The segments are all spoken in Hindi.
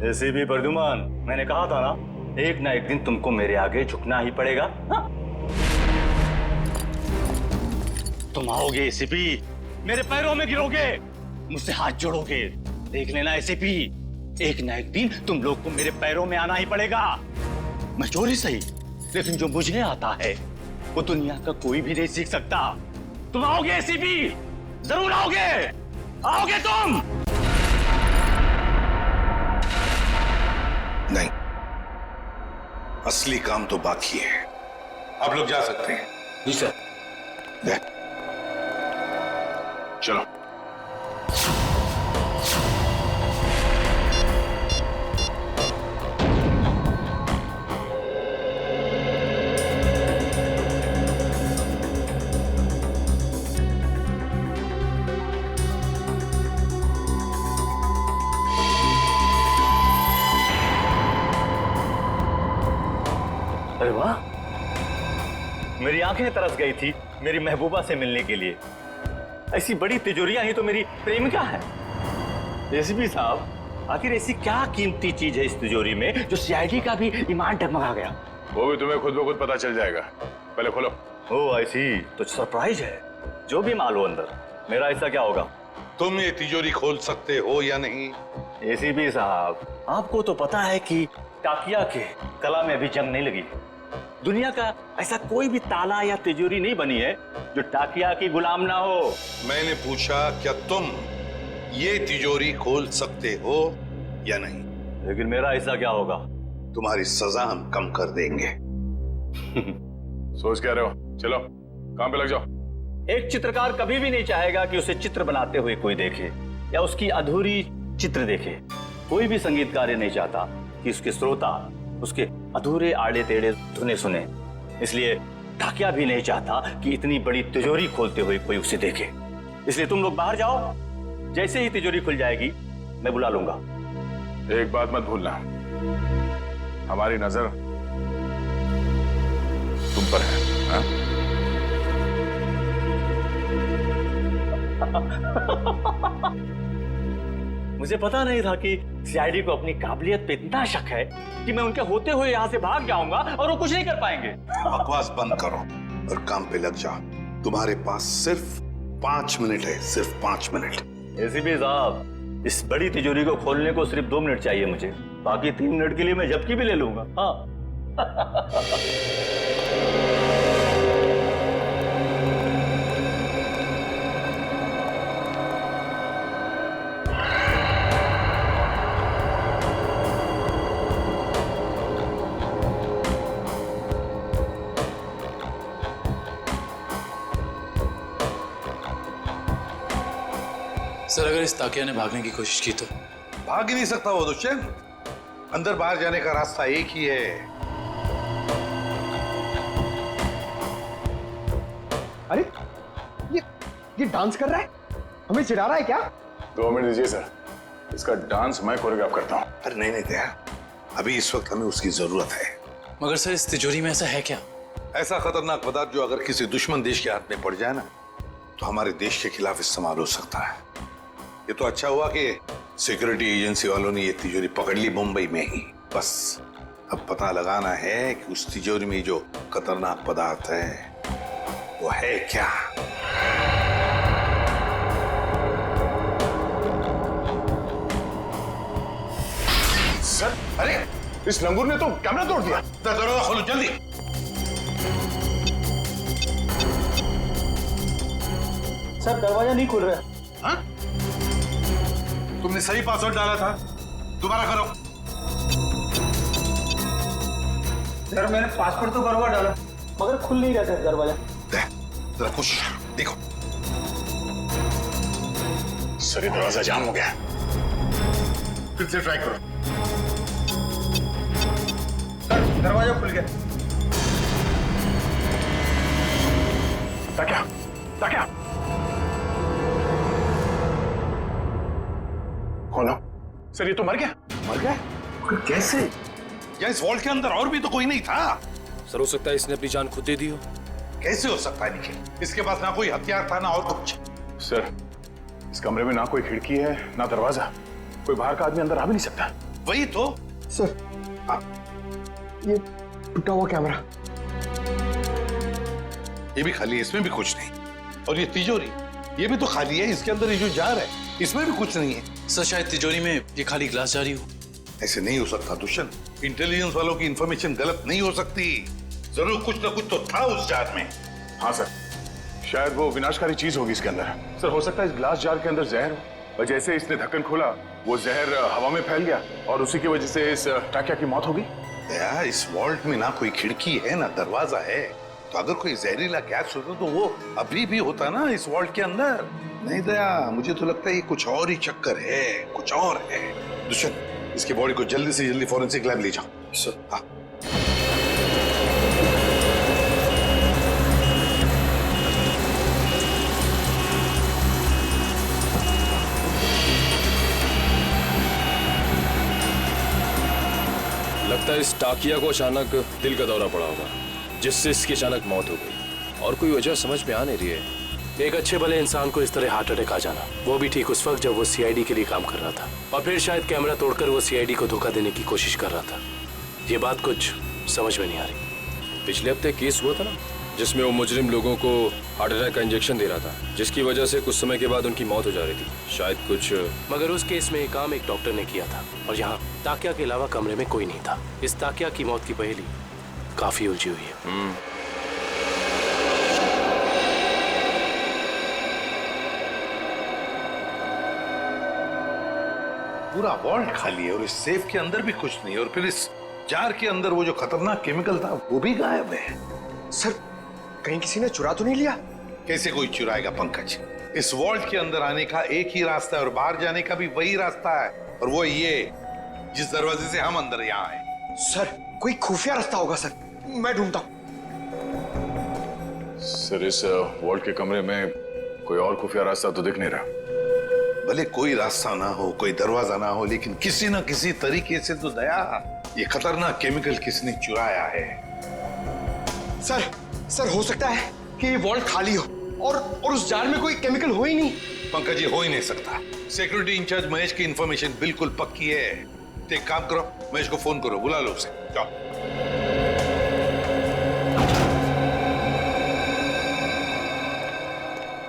एसीपी प्रद्युमन, मैंने कहा था ना एक दिन तुमको मेरे आगे झुकना ही पड़ेगा। हा? तुम आओगे एसीपी, मेरे पैरों में गिरोगे, मुझसे हाथ जोड़ोगे। देख लेना एसीपी, एक ना एक दिन तुम लोग को मेरे पैरों में आना ही पड़ेगा। मैं चोरी सही, लेकिन जो मुझे आता है वो दुनिया का कोई भी नहीं सीख सकता। तुम आओगे एसीपी, जरूर आओगे, आओगे तुम। नहीं, असली काम तो बाकी है। आप लोग जा सकते हैं। जी सर। चलो। अरे वाह, मेरी आंखें तरस गई थी मेरी महबूबा से मिलने के लिए। ऐसी बड़ी तिजोरियां ही तो मेरी प्रेमिका है। एसीपी साहब, आखिर ऐसी क्या कीमती चीज है इस तिजोरी में जो सीआईडी का भी ईमान डगमगा गया? वो भी तुम्हें खुद ब खुद पता चल जाएगा। पहले खोलो। ओह ऐसी तो सरप्राइज है। जो भी माल हो अंदर, मेरा ऐसा क्या होगा? तुम ये तिजोरी खोल सकते हो या नहीं? एसीपी साहब, आपको तो पता है कि टाकिया के कला में अभी जंग नहीं लगी। दुनिया का ऐसा कोई भी ताला या तिजोरी नहीं बनी है जो टाकिया की गुलाम ना हो। मैंने पूछा क्या तुम ये तिजोरी खोल सकते हो या नहीं? लेकिन मेरा ऐसा क्या होगा? तुम्हारी सजा हम कम कर देंगे। सोच क्या रहे हो? चलो काम पे लग जाओ। एक चित्रकार कभी भी नहीं चाहेगा कि उसे चित्र बनाते हुए कोई देखे या उसकी अधूरी चित्र देखे। कोई भी संगीतकार नहीं चाहता कि उसके श्रोता उसके अधूरे आड़े टेढ़े धुने सुने। इसलिए टाकिया भी नहीं चाहता कि इतनी बड़ी तिजोरी खोलते हुए कोई उसे देखे। इसलिए तुम लोग बाहर जाओ, जैसे ही तिजोरी खुल जाएगी मैं बुला लूंगा। एक बात मत भूलना, हमारी नजर तुम पर है। हा? मुझे पता नहीं था कि सीआईडी को अपनी काबिलियत पे इतना शक है कि मैं उनके होते हुए यहाँ से भाग जाऊंगा और वो कुछ नहीं कर पाएंगे। बकवास बंद करो और काम पे लग जाओ। तुम्हारे पास सिर्फ 5 मिनट है, सिर्फ 5 मिनट। एसीपी साहब, इस बड़ी तिजोरी को खोलने को सिर्फ 2 मिनट चाहिए मुझे, बाकी 3 मिनट के लिए मैं झपकी भी ले लूंगा। हाँ। सर, अगर इस ताकिया ने भागने की कोशिश की तो? भाग ही नहीं सकता वो दुष्यंत। अंदर बाहर जाने का रास्ता एक ही है। अरे ये डांस कर रहा है, हमें चिढ़ा रहा है क्या? 2 मिनट दीजिए सर, इसका डांस मैं कोरियोग्राफ करता हूँ। अरे नहीं दया, अभी इस वक्त हमें उसकी जरूरत है। मगर सर, इस तिजोरी में ऐसा है क्या? ऐसा खतरनाक पदार्थ जो अगर किसी दुश्मन देश के हाथ में पड़ जाए ना, तो हमारे देश के खिलाफ इस्तेमाल हो सकता है। ये तो अच्छा हुआ कि सिक्योरिटी एजेंसी वालों ने ये तिजोरी पकड़ ली मुंबई में ही। बस अब पता लगाना है कि उस तिजोरी में जो खतरनाक पदार्थ है वो है क्या। सर, अरे इस लंगूर ने तो कैमरा तोड़ दिया। दरवाजा खोलो जल्दी। सर, दरवाजा नहीं खुल रहा है। हाँ? तुमने सही पासवर्ड डाला था, दोबारा करो। सर, मैंने पासवर्ड तो बराबर डाला मगर खुल नहीं रहा सर दरवाजा। जरा कुछ देखो। सर, ये दरवाजा जाम हो गया। फिर से ट्राई करो। सर, दरवाजा खुल गया। ताकिया खोलो। सर, ये तो मर गया। मर गया? कैसे? या इस वॉल्ट के अंदर और भी तो कोई नहीं था। सर, हो सकता है इसने अपनी जान खुद दे दी हो। कैसे हो सकता है निखिल? इसके पास ना कोई हथियार था ना और कुछ। सर, इस कमरे में ना कोई खिड़की है ना दरवाजा, कोई बाहर का आदमी अंदर आ भी नहीं सकता। वही तो। सर ये टूटा हुआ कैमरा, ये भी खाली है, इसमें भी कुछ नहीं। और ये तिजोरी, ये भी तो खाली है, इसके अंदर ये जो जार है इसमें भी कुछ नहीं है। सर शायद तिजोरी में ये खाली ग्लास जारी हो। ऐसे नहीं हो सकता दुष्यंत, इंटेलिजेंस वालों की इंफॉर्मेशन गलत नहीं हो सकती। जरूर कुछ ना कुछ तो था उस जार में। हाँ सर, शायद वो विनाशकारी चीज होगी इसके अंदर। सर हो सकता है इस ग्लास जार के अंदर जहर हो, और जैसे इसने ढक्कन खोला वो जहर हवा में फैल गया और उसी की वजह से इस टाकिया की मौत हो गई। यार इस वॉल्ट में ना कोई खिड़की है ना दरवाजा है, तो अगर कोई जहरीला गैस होता तो वो अभी भी होता ना इस वॉल्ट के अंदर। नहीं दया, मुझे तो लगता है ये कुछ और ही चक्कर है, कुछ और है। दुष्यंत, इसकी बॉडी को जल्दी से जल्दी फॉरेंसिक लैब ले जाओ। सर हाँ। लगता है इस टाकिया को अचानक दिल का दौरा पड़ा होगा, जिससे इसकी अचानक मौत हो गई, और कोई वजह समझ में आ नहीं रही है। एक अच्छे भले इंसान को इस तरह हार्ट अटैक आ जाना, वो भी ठीक उस वक्त जब वो सीआईडी के लिए काम कर रहा था, और फिर शायद कैमरा तोड़कर वो सीआईडी को धोखा देने की कोशिश कर रहा था। ये बात कुछ समझ में नहीं आ रही। पिछले हफ्ते केस हुआ था ना, जिसमें वो मुजरिम लोगों को हार्ट अटैक का इंजेक्शन दे रहा था, जिसकी वजह से कुछ समय के बाद उनकी मौत हो जा रही थी। शायद कुछ, मगर उस केस में ये काम एक डॉक्टर ने किया था, और यहाँ ताकिया के अलावा कमरे में कोई नहीं था। इस ताकिया की मौत की पहेली काफी उलझी हुई है। पूरा वॉल्ट खाली है और इस सेफ के अंदर भी कुछ नहीं, और फिर इस जार के अंदर वो जो खतरनाक केमिकल था वो भी गायब है। सर कहीं किसी ने चुरा तो नहीं लिया? कैसे कोई चुराएगा पंकज? इस वॉल्ट के अंदर आने का एक ही रास्ता है और बाहर जाने का भी वही रास्ता है, और वो ये जिस दरवाजे से हम अंदर यहाँ आए। सर कोई खुफिया रास्ता होगा सर, मैं ढूंढता हूँ। सर इस वॉल्ट के कमरे में कोई और खुफिया रास्ता तो दिख नहीं रहा। भले कोई रास्ता ना हो, कोई दरवाजा ना हो, लेकिन किसी ना किसी तरीके से तो दया ये खतरनाक केमिकल किसने चुराया है। सर हो सकता है कि ये वॉल्ट खाली हो और उस जार में कोई केमिकल हो ही नहीं। पंकज ये हो ही नहीं सकता। सिक्योरिटी इंचार्ज महेश की इंफॉर्मेशन बिल्कुल पक्की है। तो एक काम करो, महेश को फोन करो, बुला लो उसे। जाओ।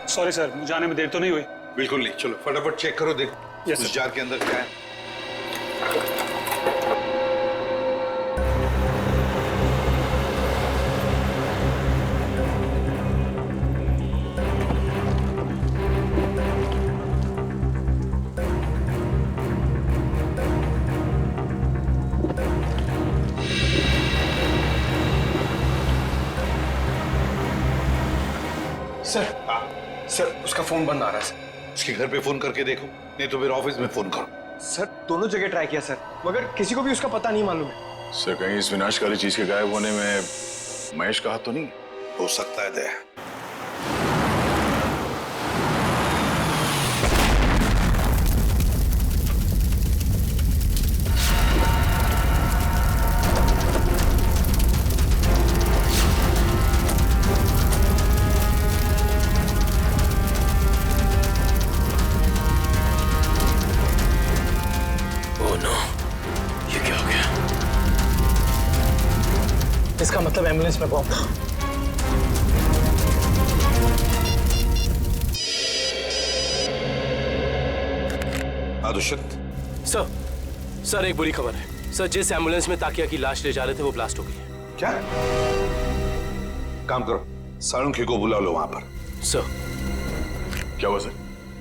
सॉरी सर, मुझे आने में देर तो नहीं हुई? बिल्कुल नहीं, चलो फटाफट चेक करो, देखो Yes, उस sir. जार के अंदर क्या है। सर उसका फोन बंद आ रहा है सर। उसके घर पे फोन करके देखो, नहीं तो फिर ऑफिस में फोन करो। सर दोनों जगह ट्राई किया सर, मगर किसी को भी उसका पता नहीं मालूम है। सर कहीं इस विनाशकारी चीज के गायब होने में महेश का हाथ तो नहीं? हो सकता है दया। इसका मतलब एम्बुलेंस में बॉम्ब। दुष्यंत, सर एक बुरी खबर है सर, जिस एम्बुलेंस में ताकिया की लाश ले जा रहे थे वो ब्लास्ट हो गई है। क्या? काम करो, साळुंखे को बुला लो वहां पर। सर क्या हुआ सर?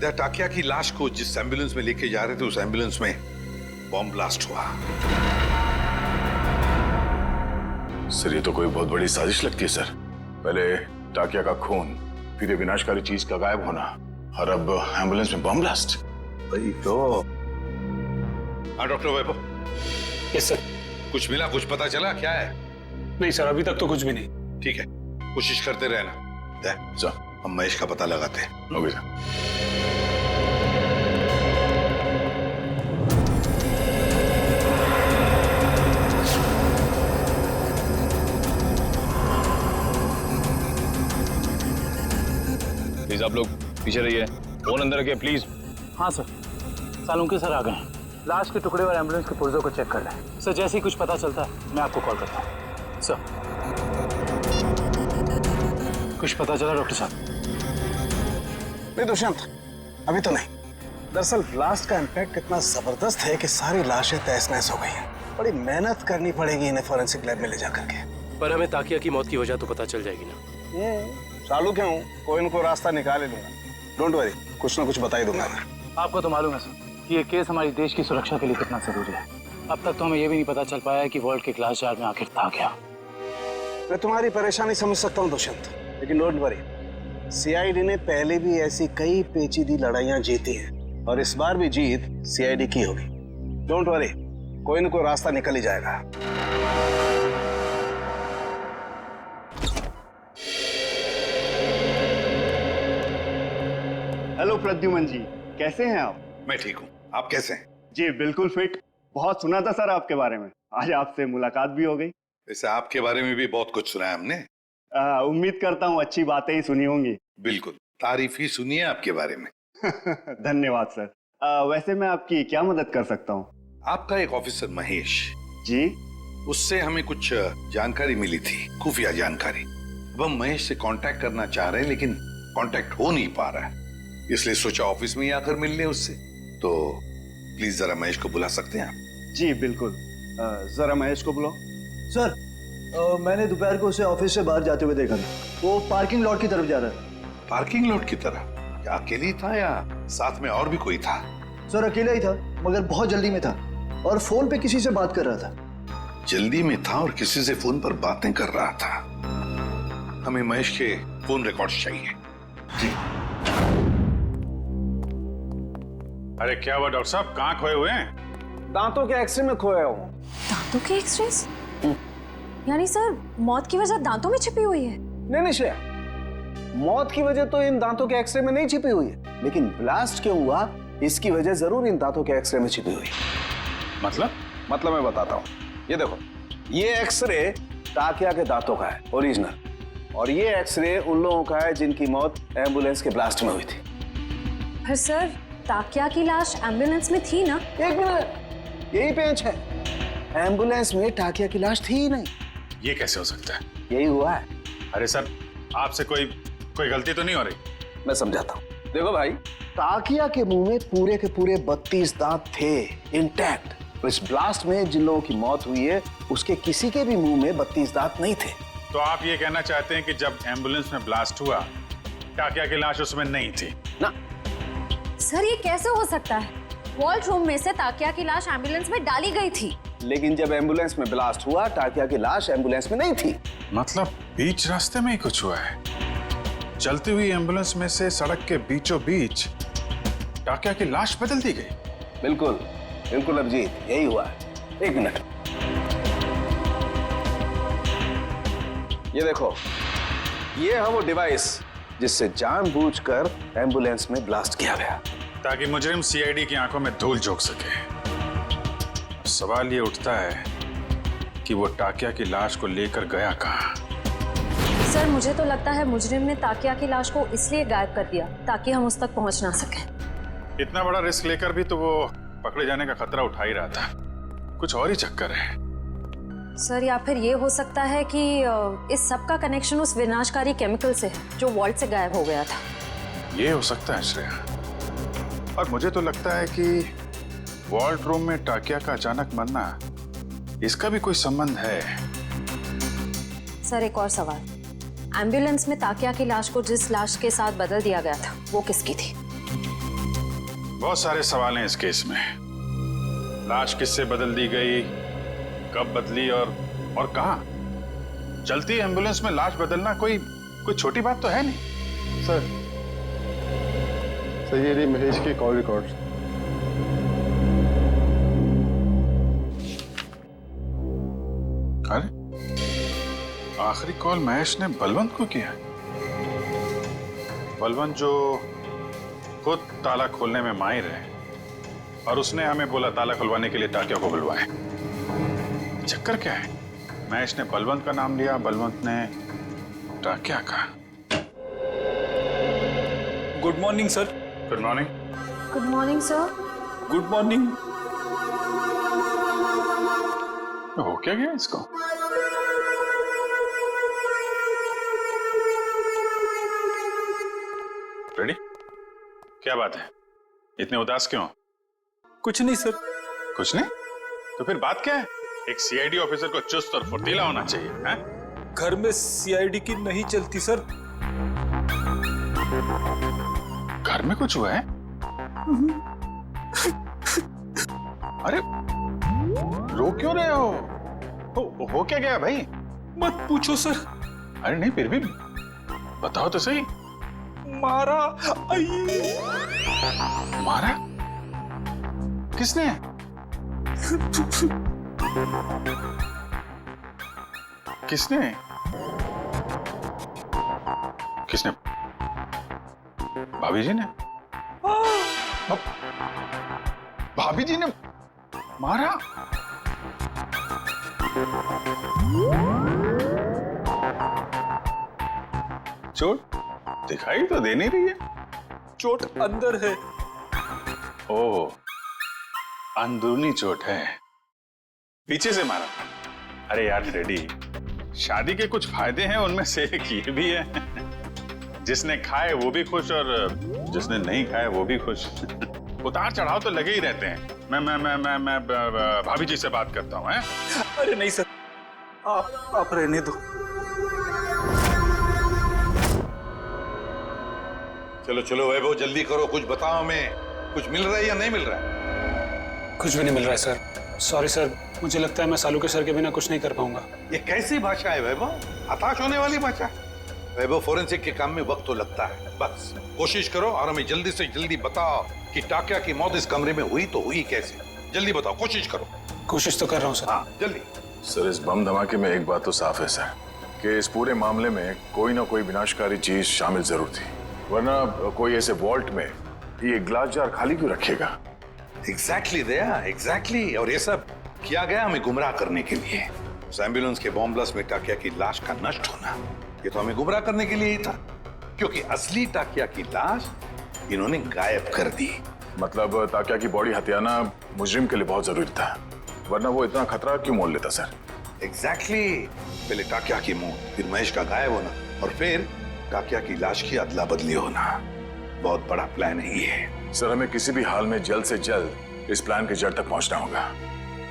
दया, टाकिया की लाश को जिस एम्बुलेंस में लेके जा रहे थे उस एम्बुलेंस में बॉम्ब ब्लास्ट हुआ। सर ये तो कोई बहुत बड़ी साजिश लगती है सर। पहले टाकिया का खून, फिर ये विनाशकारी चीज का गायब होना, और अब एम्बुलेंस में बम ब्लास्ट। वही तो। हाँ डॉक्टर वैभव। Yes sir. कुछ मिला, कुछ पता चला क्या है? नहीं सर, अभी तक तो कुछ भी नहीं। ठीक है, कोशिश करते रहना। सर हम महेश का पता लगाते हैं। Okay sir. प्लीज आप लोग पीछे रहिए, फोन अंदर रखिए प्लीज। हाँ सर, सालुंके सर आ गए हैं। लाश के टुकड़े और एम्बुलेंस के पुर्जों को चेक कर रहे हैं। सर जैसे ही कुछ पता चलता है मैं आपको कॉल करता हूँ। सर कुछ पता चला डॉक्टर साहब? नहीं दुष्यंत, अभी तो नहीं। दरअसल ब्लास्ट का इम्पैक्ट इतना जबरदस्त है कि सारी लाशें तहस नहस हो गई हैं। बड़ी मेहनत करनी पड़ेगी इन्हें फॉरेंसिक लैब में ले जाकर के। पर हमें ताकिया की मौत की वजह तो पता चल जाएगी ना। चालू क्यों हूँ, कोई न कोई रास्ता निकाल ही लूंगा। डोंट वरी, कुछ ना कुछ बता ही दूंगा मैं। आपको तो मालूम है सर कि ये केस हमारी देश की सुरक्षा के लिए कितना जरूरी है। अब तक तो हमें ये भी नहीं पता चल पाया कि वर्ल्ड के ग्लास जार में आखिर था क्या। मैं तुम्हारी परेशानी समझ सकता हूँ दुष्यंत, लेकिन डोंट वरी, सीआईडी ने पहले भी ऐसी कई पेचीदी लड़ाइयां जीती हैं और इस बार भी जीत सीआईडी की होगी। डोंट वरी, कोई न कोई रास्ता निकल ही जाएगा। हेलो प्रद्युमन जी, कैसे हैं आप? मैं ठीक हूँ, आप कैसे हैं? जी बिल्कुल फिट। बहुत सुना था सर आपके बारे में, आज आपसे मुलाकात भी हो गई। वैसे आपके बारे में भी बहुत कुछ सुना है हमने। उम्मीद करता हूँ अच्छी बातें ही सुनी होंगी। बिल्कुल, तारीफ ही सुनी है आपके बारे में। धन्यवाद सर। वैसे मैं आपकी क्या मदद कर सकता हूँ? आपका एक ऑफिसर महेश जी, उससे हमें कुछ जानकारी मिली थी, खुफिया जानकारी। अब हम महेश से कांटेक्ट करना चाह रहे हैं लेकिन कांटेक्ट हो नहीं पा रहा है, इसलिए सोचा ऑफिस में ही आकर मिल लें उससे। तो प्लीज जरा महेश को बुला सकते हैं आप? जी बिल्कुल, जरा महेश को बुलाओ। सर मैंने दोपहर को उसे ऑफिस से बाहर जाते हुए देखा था। वो पार्किंग लॉट की तरफ जा रहा था। पार्किंग लॉट की तरह? क्या अकेले ही था या साथ में और भी कोई था? सर अकेला ही था, मगर बहुत जल्दी में था और फोन पे किसी से बात कर रहा था। जल्दी में था और किसी से फोन पर बातें कर रहा था। हमें महेश के फोन रिकॉर्ड्स चाहिए। जी। अरे क्या हुआ डॉक्टर साहब, कहाँ खोए हुए हैं? दांतों के एक्सरे में खोया हूँ। दांतों के एक्सरेस? यानी सर मौत की वजह दांतों में छिपी हुई है? नहीं नहीं श्रेया, मौत की वजह तो इन दांतों के एक्सरे में नहीं छिपी हुई है, लेकिन ब्लास्ट क्यों हुआ इसकी वजह जरूर इन दांतों के एक्सरे में छिपी हुई है। मतलब मैं बताता हूँ। ये देखो, ये एक्सरे ताकिया के दांतों का है ओरिजिनल, और ये एक्सरे उन लोगों का है जिनकी मौत एम्बुलेंस के ब्लास्ट में हुई थी। पर सर ताकिया की लाश एम्बुलेंस में थी ना? एक मिनट, यही पेंच है। एम्बुलेंस में ताकिया की लाश थी ही नहीं। ये कैसे हो सकता है? यही हुआ है। अरे सर, आपसे कोई गलती तो नहीं हो रही? मैं समझाता हूँ। देखो भाई, ताकिया के मुंह में पूरे के पूरे 32 दांत थे इंटैक्ट। इस ब्लास्ट में जिन लोगों की मौत हुई है उसके किसी के भी मुंह में 32 दांत नहीं थे। तो आप ये कहना चाहते हैं कि जब एम्बुलेंस में ब्लास्ट हुआ ताकिया की लाश उसमें नहीं थी? ना सर ये कैसे हो सकता है? वॉल्ट रूम में से ताकिया की लाश एम्बुलेंस में डाली गई थी। लेकिन जब एम्बुलेंस में ब्लास्ट हुआ ताकिया की लाश एम्बुलेंस में नहीं थी। मतलब बीच रास्ते में ही कुछ हुआ है? चलती हुई एम्बुलेंस में से सड़क के बीचों बीच ताकिया की लाश बदल दी गई? बिल्कुल बिल्कुल अभिजीत, यही हुआ है। एक मिनट, ये देखो, ये है वो डिवाइस जिससे जानबूझकर एम्बुलेंस में ब्लास्ट किया गया, ताकि मुजरिम सीआईडी की आंखों में धूल झोंक सके। सवाल ये उठता है कि वो ताकिया की लाश को लेकर गया कहाँ? सर मुझे तो लगता है मुजरिम ने ताकिया की लाश को इसलिए गायब कर दिया ताकि हम उस तक पहुंच ना सकें। इतना बड़ा रिस्क लेकर भी तो वो पकड़े जाने का खतरा उठा ही रहा था। कुछ और ही चक्कर है। सर या फिर ये हो सकता है कि इस सब का कनेक्शन उस विनाशकारी केमिकल से है जो वॉल्ट से गायब हो गया था। ये हो सकता है श्रेया, और मुझे तो लगता है कि वॉल्ट रूम में ताकिया का अचानक मरना, इसका भी कोई संबंध है। सर एक और सवाल, एम्बुलेंस में ताकिया की लाश को जिस लाश के साथ बदल दिया गया था वो किसकी थी? बहुत सारे सवाल हैं इस केस में। लाश किससे बदल दी गई, कब बदली और कहां? चलती एम्बुलेंस में लाश बदलना कोई छोटी बात तो है नहीं। सर ये रही महेश के कॉल रिकॉर्ड्स। अरे आखिरी कॉल महेश ने बलवंत को किया। बलवंत जो खुद ताला खोलने में माहिर है, और उसने हमें बोला ताला खुलवाने के लिए ताकिया को बुलवाएं। चक्कर क्या है? महेश ने बलवंत का नाम लिया, बलवंत ने ताकिया का। Good morning sir. Good morning. Good morning sir. Good morning. हो क्या गया इसको? रेडी? क्या बात है, इतने उदास क्यों? कुछ नहीं सर। कुछ नहीं? तो फिर बात क्या है? एक सीआईडी ऑफिसर को चुस्त और फुर्तीला होना चाहिए, हैं? घर में सीआईडी की नहीं चलती सर। घर में कुछ हुआ है? अरे रो क्यों रहे हो? हो क्या गया भाई? मत पूछो सर। अरे नहीं, फिर भी बताओ तो सही। मारा। मारा? किसने? किसने? किसने? भाभी जी ने? भाभी जी ने मारा? चोट दिखाई तो दे नहीं रही है। चोट अंदर है। ओह, अंदरूनी चोट है, पीछे से मारा। अरे यार फ्रेडी, शादी के कुछ फायदे हैं, उनमें से एक ये भी है, जिसने खाए वो भी खुश और जिसने नहीं खाए वो भी खुश। उतार चढ़ाव तो लगे ही रहते हैं। मैं भाभी जी से बात करता हूँ। अरे नहीं सर, आप रहने दो। चलो चलो वैभव, जल्दी करो, कुछ बताओ हमें। कुछ मिल रहा है या नहीं मिल रहा है? कुछ भी नहीं मिल रहा है सर। सॉरी सर, मुझे लगता है मैं सालू के सर के बिना कुछ नहीं कर पाऊंगा। ये कैसी भाषा है वैभव? हताश होने वाली भाषा। वैभव, फोरेंसिक के काम में वक्त तो लगता है, बस कोशिश करो और हमें जल्दी से जल्दी बताओ कि टाकिया की मौत इस कमरे में हुई तो हुई कैसे। जल्दी बताओ, कोशिश करो। कोशिश तो कर रहा हूँ सर। हाँ जल्दी। सर, इस बम धमाके में एक बात तो साफ है सर, कि इस पूरे मामले में कोई ना कोई विनाशकारी चीज शामिल जरूर थी, वरना कोई ऐसे वॉल्ट में ये ग्लास जार खाली क्यों रखेगा? एग्जैक्टली दया, एग्जैक्टली। और ये सब किया गया हमें गुमराह करने के लिए। उस एम्बुलेंस के बॉम्ब ब्लास्ट में टाकिया की लाश का नष्ट होना, ये तो हमें गुमराह करने के लिए ही था, क्योंकि असली टाकिया की लाश इन्होंने गायब कर दी। मतलब टाकिया की बॉडी हथियाना मुजरिम के लिए बहुत जरूरी था, वरना वो इतना खतरा क्यों मोल लेता सर? एग्जैक्टली। पहले टाकिया की मौत, फिर महेश का गायब होना, और फिर टाकिया की लाश की अदला बदली होना। बहुत बड़ा प्लान है ये। सर, हमें किसी भी हाल में जल्द से जल्द इस प्लान की जड़ तक पहुंचना होगा,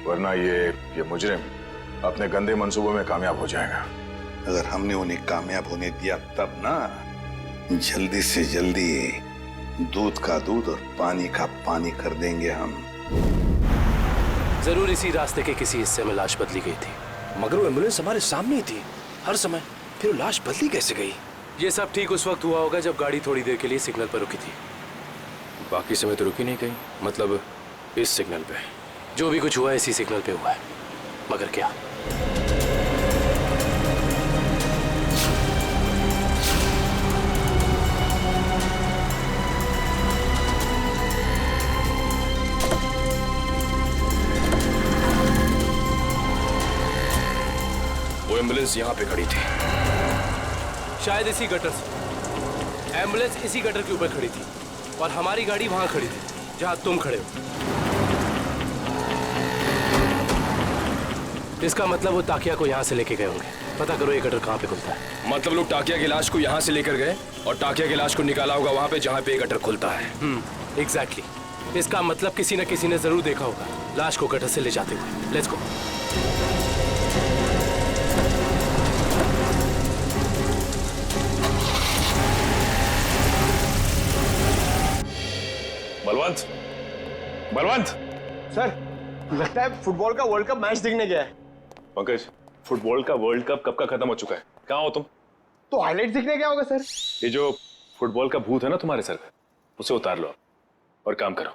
वरना ये मुजरिम अपने गंदे मंसूबों में कामयाब हो जाएगा। अगर हमने उन्हें कामयाब होने दिया तब ना, जल्दी से जल्दी दूध का दूध और पानी का पानी कर देंगे हम। जरूर इसी रास्ते के किसी हिस्से में लाश बदली गई थी, मगर वो एम्बुलेंस हमारे सामने ही थी हर समय, फिर वो लाश बदली कैसे गई? ये सब ठीक उस वक्त हुआ होगा जब गाड़ी थोड़ी देर के लिए सिग्नल पर रुकी थी। बाकी समय तो रुकी नहीं गई, मतलब इस सिग्नल पे। जो भी कुछ हुआ है इसी सिग्नल पे हुआ है, मगर क्या? वो एम्बुलेंस यहाँ पे खड़ी थी, शायद इसी गटर से। एम्बुलेंस इसी गटर के ऊपर खड़ी थी और हमारी गाड़ी वहां खड़ी थी जहां तुम खड़े हो। इसका मतलब वो टाकिया को यहाँ से लेके गए होंगे। पता करो ये गटर कहाँ पे खुलता है। मतलब लोग टाकिया की लाश को यहाँ से लेकर गए और टाकिया की लाश को निकाला होगा वहां पे जहाँ पे ये गटर खुलता है। एग्जैक्टली। इसका मतलब किसी न किसी ने जरूर देखा होगा लाश को गटर से ले जाते हुए। Let's go. Balwant, Balwant! Sir, लगता है फुटबॉल का वर्ल्ड कप मैच देखने गया है। पंकज, फुटबॉल का वर्ल्ड कप कब का खत्म हो चुका है? कहाँ हो तुम? तो हाईलाइट देखने गया होगा सर। ये जो फुटबॉल का भूत है ना तुम्हारे सर पे, उसे उतार लो और काम करो।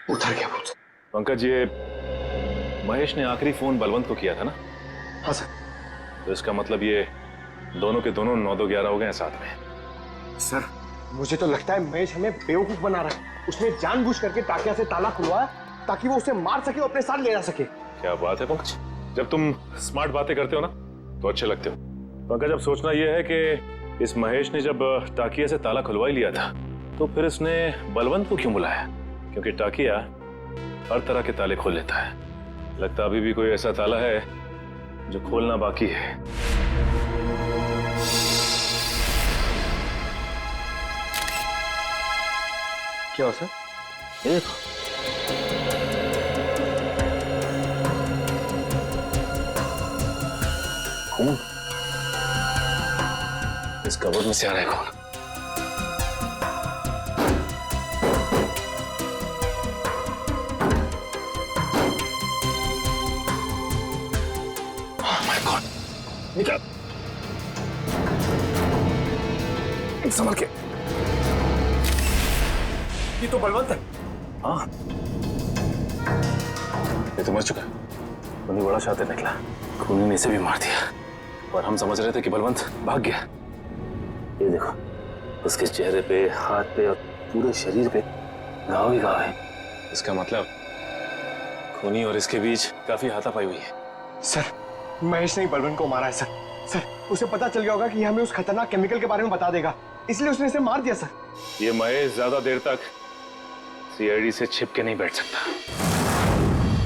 उतर गया भूत। पंकज, ये महेश ने आखिरी फोन बलवंत को किया था ना? हाँ सर। तो इसका मतलब ये दोनों के दोनों 9-2-11 हो गए हैं साथ में। सर, मुझे तो लगता है महेश हमें बेवकूफ बना रहा है। उसने जानबूझ करके टाकिया से ताला खुलवाया ताकि वो उसे मार सके और अपने साथ ले जा सके। क्या बात है पंकज, जब तुम स्मार्ट बातें करते हो ना तो अच्छे लगते हो। पंकज, अब सोचना यह है कि इस महेश ने जब टाकिया से ताला खुलवा ही लिया था तो फिर इसने बलवंत को क्यों बुलाया? क्योंकि टाकिया हर तरह के ताले खोल लेता है। लगता अभी भी कोई ऐसा ताला है जो खोलना बाकी है। क्या हो सर? ये देखो, खून इस कबर्ड में से आ रहा है खून। निकल, संभल के। ये तो बलवंत है। हाँ, ये तो मर चुका है। उन्हें बड़ा शातिर निकला, खूनी ने इसे भी मार दिया। और हम समझ रहे थे कि बलवंत भाग गया। ये देखो, उसके चेहरे पे, हाथ पे और पूरे शरीर पे घाव ही घाव है। इसका मतलब खूनी और इसके बीच काफी हाथापाई हुई है। सर, महेश ने बलवंत को मारा है सर। सर, उसे पता चल गया होगा कि हमें उस खतरनाक केमिकल के बारे में बता देगा, इसलिए उसने इसे मार दिया सर। ये महेश ज्यादा देर तक सीआईडी से छिप के नहीं बैठ सकता।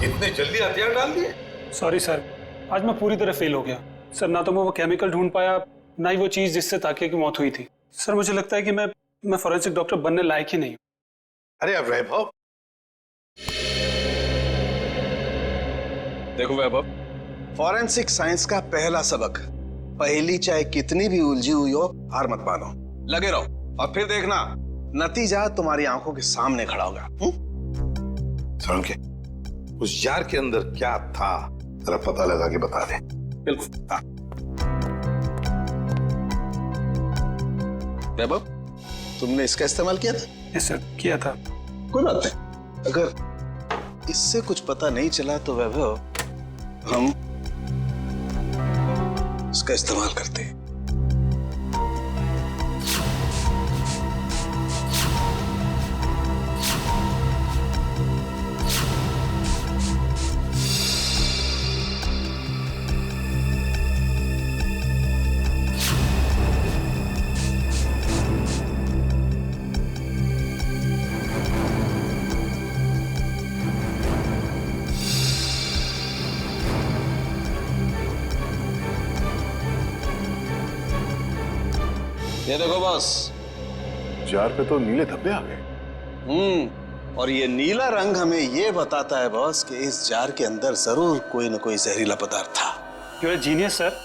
इतने जल्दी हथियार डाल दिए? सॉरी सर, आज मैं पूरी तरह फेल हो गया सर। ना तो मैं वो केमिकल ढूंढ पाया, ना ही वो चीज जिससे ताकिया की मौत हुई थी। सर, मुझे लगता है कि मैं फॉरेंसिक डॉक्टर बनने लायक ही नहीं हूँ। अरे अब वैभव, देखो वैभव, फॉरेंसिक साइंस का पहला सबक, पहली चाहे कितनी भी उलझी हुई हो, हार मत मानो, लगे रहो और फिर देखना नतीजा तुम्हारी आंखों के सामने खड़ा होगा। के उस जार के अंदर क्या था, जरा पता लगा के बता दे। बिल्कुल। हाँ। वैभव, तुमने इसका इस्तेमाल किया था? यस सर, किया था। कोई बात नहीं, अगर इससे कुछ पता नहीं चला तो वैभव हम इसका इस्तेमाल करते हैं। ये देखो बॉस, जार पे तो नीले धब्बे आ गए। और ये नीला रंग हमें ये बताता है बॉस कि इस जार के अंदर जरूर कोई न कोई जहरीला पदार्थ था। You are genius sir.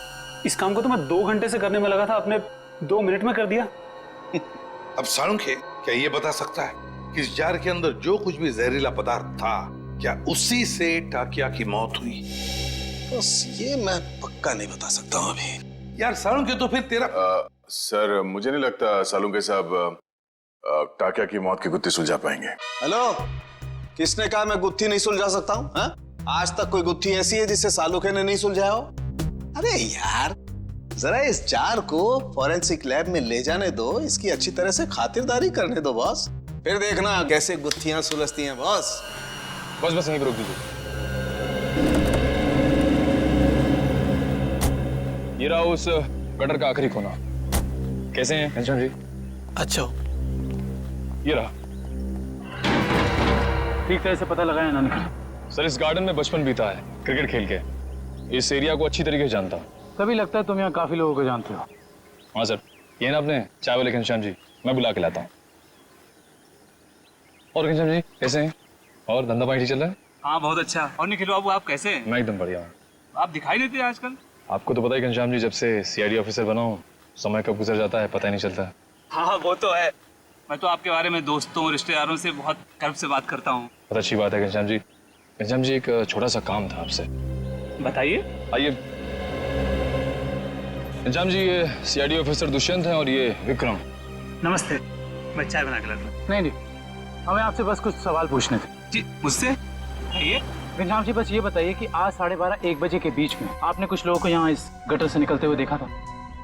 इस काम को तो मैं 2 घंटे से करने में लगा था, आपने 2 मिनट में कर दिया। अब साळुंखे क्या ये बता सकता है कि इस जार के अंदर जो कुछ भी जहरीला पदार्थ था, क्या उसी से टाकिया की मौत हुई? बस ये मैं पक्का नहीं बता सकता हूँ अभी। यार साळुंखे, तो फिर तेरा सर, मुझे नहीं लगता सालुंके साहब टाकिया की मौत की गुत्थी सुलझा पाएंगे। हेलो, किसने कहा मैं गुत्थी नहीं सुलझा सकता हूँ? आज तक कोई गुत्थी ऐसी है जिससे सालुखे ने नहीं सुलझाया हो? अरे यार, जरा इस जार को फॉरेंसिक लैब में ले जाने दो, इसकी अच्छी तरह से खातिरदारी करने दो बॉस, फिर देखना कैसे गुत्थियां सुलझती हैं बॉस। बस यहीं पर रोक दीजिए। ये रहा उस गटर का आखिरी कोना। कैसे हैं घनश्याम जी? अच्छा, ये रहा। ठीक तरह से पता लगाया ना निकल। सर, इस गार्डन में बचपन बीता है क्रिकेट खेल के। इस एरिया को अच्छी तरीके से जानता हूँ। तभी लगता है तुम यहाँ काफी लोगों को जानते हो। हाँ सर, ये ना अपने चाय वाले घनश्याम जी, मैं बुला के लाता हूँ। और घनश्याम जी कैसे हैं? और धंधा पानी ठीक चल रहा है? हाँ, बहुत अच्छा। और निखिल बाबू, आप कैसे हैं? मैं एकदम बढ़िया हूँ। आप दिखाई नहीं देते आजकल। आपको तो पता ही घनश्याम जी, जब से सीआईडी ऑफिसर बना हूँ, समय कब गुजर जाता है पता ही नहीं चलता। हाँ, वो तो है। मैं तो आपके बारे में दोस्तों रिश्तेदारों से बहुत गर्व से बात करता हूँ। बहुत अच्छी बात है घनश्याम जी। घनश्याम जी, एक छोटा सा काम था आपसे। बताइए। आइए। घनश्याम जी, ये सीआईडी ऑफिसर दुष्यंत हैं और ये विक्रम। नमस्ते, मैं चाय बना के लाता हूँ। नहीं, हमें आपसे बस कुछ सवाल पूछने थे। जी, मुझसे? ये घनश्याम जी, बस ये बताइए कि आज 12:30-1 बजे के बीच में आपने कुछ लोगों को यहाँ इस गटर से निकलते हुए देखा था?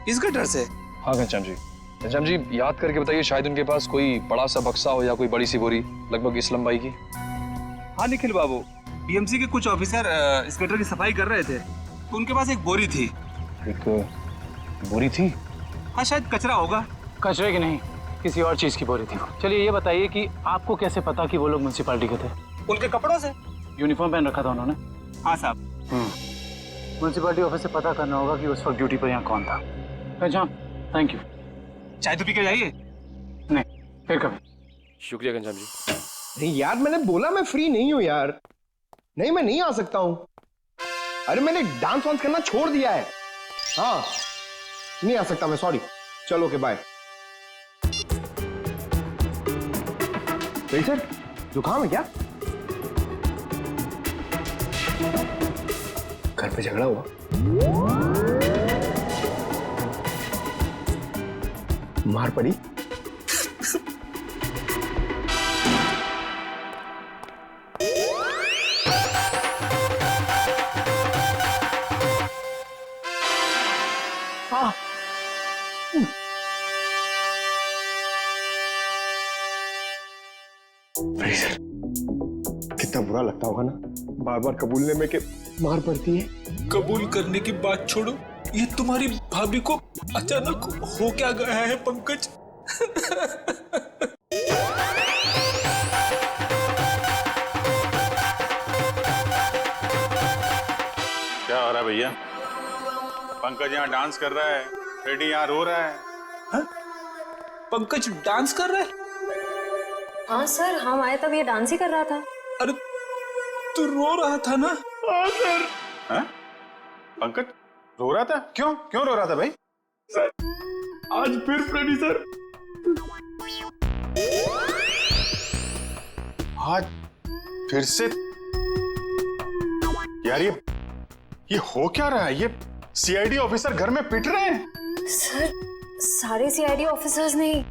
इस गटर से? हाँ घनश्याम जी। घनश्याम जी, याद करके बताइए, शायद उनके पास कोई बड़ा सा बक्सा हो या कोई बड़ी सी बोरी, लगभग इस लंबाई की। हाँ निखिल बाबू, बीएमसी के कुछ ऑफिसर इस गटर की सफाई कर रहे थे, तो उनके पास एक बोरी थी। एक बोरी थी? हाँ, शायद कचरा होगा। कचरे की नहीं, किसी और चीज की बोल रही थी वो। चलिए ये बताइए कि आपको कैसे पता कि वो लोग म्युनिसिपैलिटी के थे? उनके कपड़ों से। यूनिफॉर्म पहन रखा था उन्होंने। हाँ साहब। म्युनिसिपैलिटी ऑफिस से पता करना होगा कि उस वक्त ड्यूटी पर यहाँ कौन था। पहचान। Thank you. चाय तो पी के जाइए। नहीं, फिर कभी। शुक्रिया घनश्याम जी। नहीं यार, मैंने बोला मैं फ्री नहीं हूं यार। नहीं, मैं नहीं आ सकता हूं। अरे मैंने डांस वांस करना छोड़ दिया है। हाँ, नहीं आ सकता मैं, सॉरी। चलो ओके, बाय। सर, जुकाम है क्या? घर पे झगड़ा हुआ? मार पड़ी? सर, कितना बुरा लगता होगा ना बार बार कबूलने में कि मार पड़ती है। कबूल करने की बात छोड़ो, ये तुम्हारी भाभी को अचानक हो क्या गया है पंकज? क्या हो रहा है भैया? पंकज यहाँ डांस कर रहा है, फ्रेडी यहाँ रो रहा है। हा? पंकज डांस कर रहा है? हाँ सर, हम आए तब ये डांस ही कर रहा था। अरे तू रो रहा था ना? हाँ सर। हाँ? पंकज रो रहा था? क्यों क्यों रो रहा था भाई? सर, आज फिर फ्रेडी सर। आज फिर से? यार ये हो क्या रहा है? ये सीआईडी ऑफिसर घर में पिट रहे हैं। सर, सारे सीआईडी ऑफिसर्स नहीं,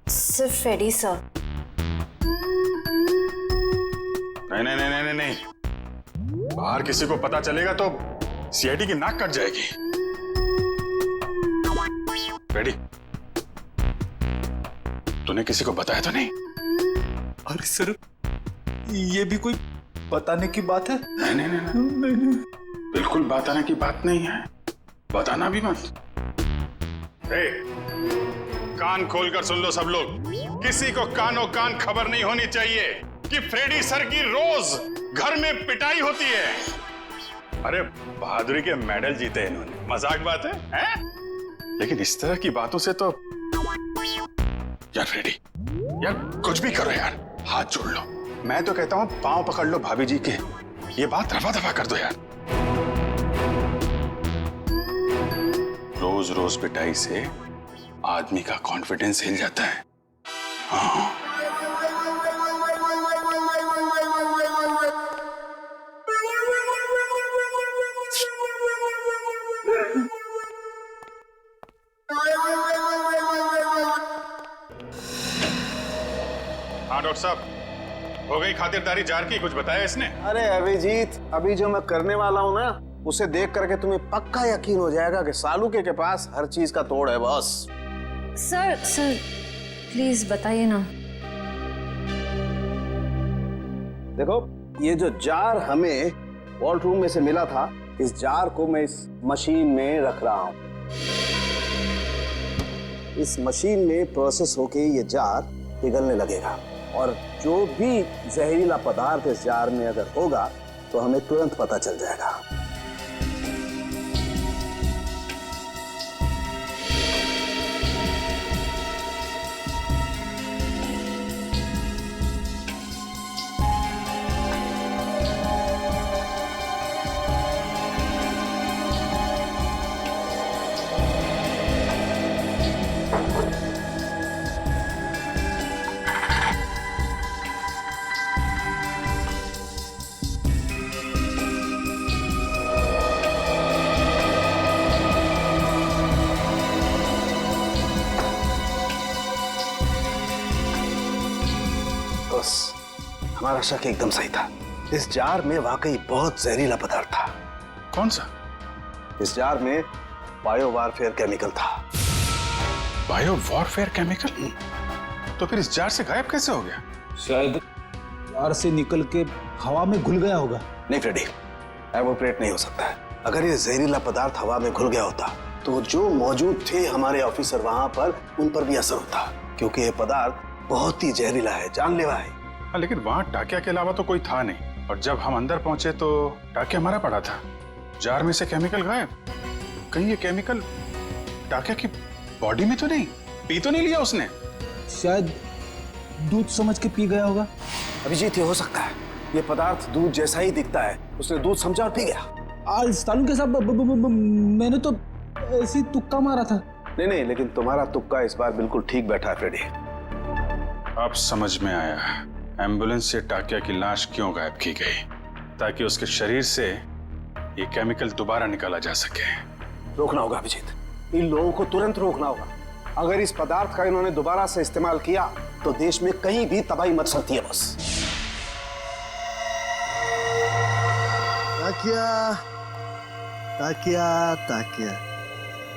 सिर्फ फ्रेडी सर। नहीं नहीं नहीं नहीं नहीं, बाहर किसी को पता चलेगा तो सीआईडी की नाक कट जाएगी। फ्रेडी, तूने किसी को बताया तो नहीं? अरे सर, ये भी कोई बताने की बात है? नहीं नहीं नहीं, नहीं, नहीं। बिल्कुल बताने की बात नहीं है, बताना भी मत। कान खोलकर सुन लो सब लोग, किसी को कानों कान खबर नहीं होनी चाहिए कि फ्रेडी सर की रोज घर में पिटाई होती है। अरे बहादुरी के मेडल जीते हैं इन्होंने, मजाक बात है? लेकिन इस तरह की बातों से तो यार फ्रेडी, यार कुछ भी करो यार, हाथ जोड़ लो। मैं तो कहता हूं पांव पकड़ लो भाभी जी के, ये बात रफा दफा कर दो यार। रोज रोज पिटाई से आदमी का कॉन्फिडेंस हिल जाता है। हाँ। हाँ डॉक्टर साहब, हो गई खातिरदारी जार की? कुछ बताया इसने? अरे अभिजीत, अभी जो मैं करने वाला हूँ ना, उसे देख करके तुम्हें पक्का यकीन हो जाएगा कि सालुके के पास हर चीज का तोड़ है बॉस। सर सर प्लीज बताइए ना। देखो, ये जो जार हमें वॉल्ट रूम में से मिला था, इस जार को मैं इस मशीन में रख रहा हूं। इस मशीन में प्रोसेस होके ये जार पिघलने लगेगा और जो भी जहरीला पदार्थ इस जार में अगर होगा तो हमें तुरंत पता चल जाएगा। हमारा शक एकदम सही था। इस जार में वाकई बहुत जहरीला पदार्थ था। कौन सा? इस जार में बायो वारफेयर केमिकल था। Bio warfare chemical? तो फिर इस जार से गायब कैसे हो गया? शायद जार से निकल के हवा में घुल गया होगा। नहीं फ्रेडी, एवोपरेट नहीं हो सकता है। अगर ये जहरीला पदार्थ हवा में घुल गया होता तो जो मौजूद थे हमारे ऑफिसर वहां पर, उन पर भी असर होता, क्योंकि ये पदार्थ बहुत ही जहरीला है, जानलेवा है। हाँ, लेकिन वहां टाकिया के अलावा तो कोई था नहीं, और जब हम अंदर पहुंचे तो टाकिया मरा पड़ा था। जार में से केमिकल गायब। कहीं ये केमिकल टाकिया की बॉडी में तो नहीं, पी तो नहीं लिया उसने? शायद दूध समझ के पी गया होगा। अभिजीत, ये हो सकता है ये पदार्थ दूध जैसा ही दिखता है, उसने दूध समझा और पी गया। तालू के साहब, मैंने तो ऐसी तुक्का मारा था। नहीं, लेकिन तुम्हारा तुक्का इस बार बिल्कुल ठीक बैठा है फ्रेडी। अब समझ में आया एम्बुलेंस से टाकिया की लाश क्यों गायब की गई, ताकि उसके शरीर से ये केमिकल दोबारा निकाला जा सके। रोकना होगा अभिजीत, इन लोगों को तुरंत रोकना होगा। अगर इस पदार्थ का इन्होंने दोबारा से इस्तेमाल किया तो देश में कहीं भी तबाही मच सकती है। बस ताकिया, ताकिया, ताकिया,